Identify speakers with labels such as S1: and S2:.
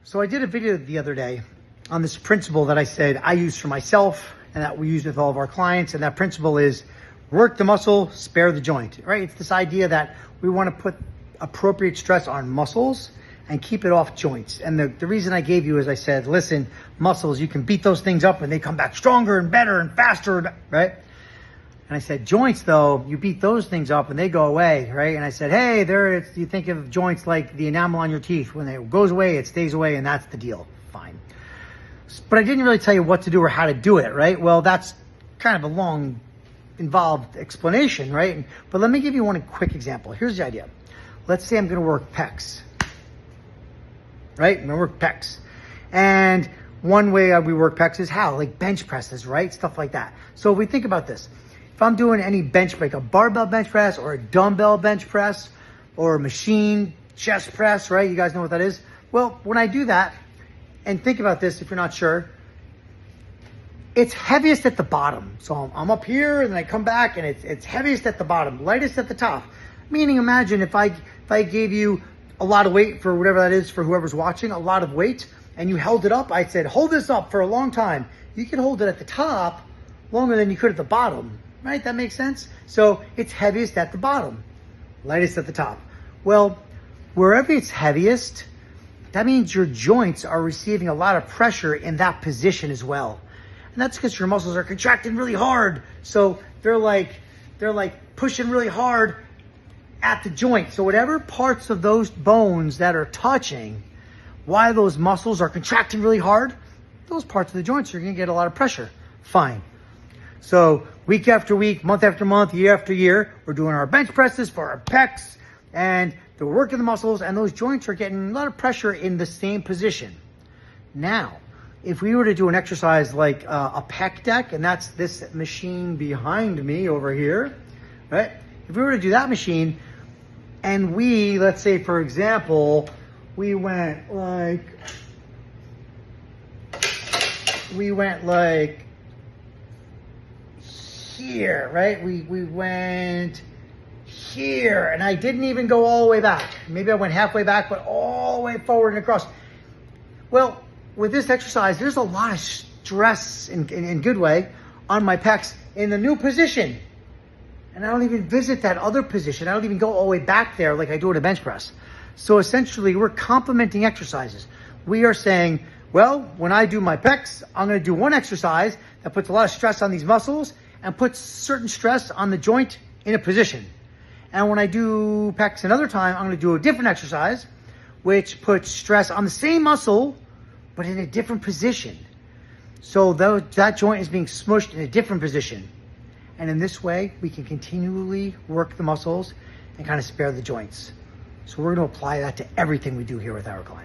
S1: So I did a video the other day on this principle that I said I use for myself and that we use with all of our clients. And that principle is work the muscle, spare the joint, right? It's this idea that we want to put appropriate stress on muscles and keep it off joints. And the reason I gave you is I said, listen, muscles, you can beat those things up and they come back stronger and better and faster, right? And I said, joints though, you beat those things up and they go away, right? And I said, hey, you think of joints like the enamel on your teeth. When it goes away, it stays away, and that's the deal. Fine. But I didn't really tell you what to do or how to do it, right? Well, that's kind of a long, involved explanation, right? But let me give you one quick example. Here's the idea. Let's say I'm going to work pecs, right? I'm going to work pecs. And one way we work pecs is how? Like bench presses, right? Stuff like that. So if we think about this, if I'm doing any bench, like a barbell bench press or a dumbbell bench press or a machine chest press, right? You guys know what that is? Well, when I do that, and think about this if you're not sure, it's heaviest at the bottom. So I'm up here and then I come back and it's heaviest at the bottom, lightest at the top. Meaning, imagine if I gave you a lot of weight for whatever that is for whoever's watching, a lot of weight, and you held it up. I said, hold this up for a long time. You can hold it at the top longer than you could at the bottom, right? That makes sense? So it's heaviest at the bottom, lightest at the top. Well, wherever it's heaviest, that means your joints are receiving a lot of pressure in that position as well. And that's because your muscles are contracting really hard. So they're like pushing really hard at the joint. So whatever parts of those bones that are touching, why those muscles are contracting really hard, those parts of the joints are going to get a lot of pressure. Fine. So week after week, month after month, year after year, we're doing our bench presses for our pecs and they're working the muscles, and those joints are getting a lot of pressure in the same position. Now, if we were to do an exercise like a pec deck, and that's this machine behind me over here, right? If we were to do that machine, and let's say, for example, we went like here, right? We went here, and I didn't even go all the way back. Maybe I went halfway back, but all the way forward and across. Well, with this exercise, there's a lot of stress in good way on my pecs in the new position. And I don't even visit that other position. I don't even go all the way back there like I do in a bench press. So essentially, we're complementing exercises. We are saying, well, when I do my pecs, I'm going to do one exercise that puts a lot of stress on these muscles and puts certain stress on the joint in a position. And when I do pecs another time, I'm going to do a different exercise, which puts stress on the same muscle, but in a different position. So that joint is being smushed in a different position. And in this way, we can continually work the muscles and kind of spare the joints. So we're going to apply that to everything we do here with our clients.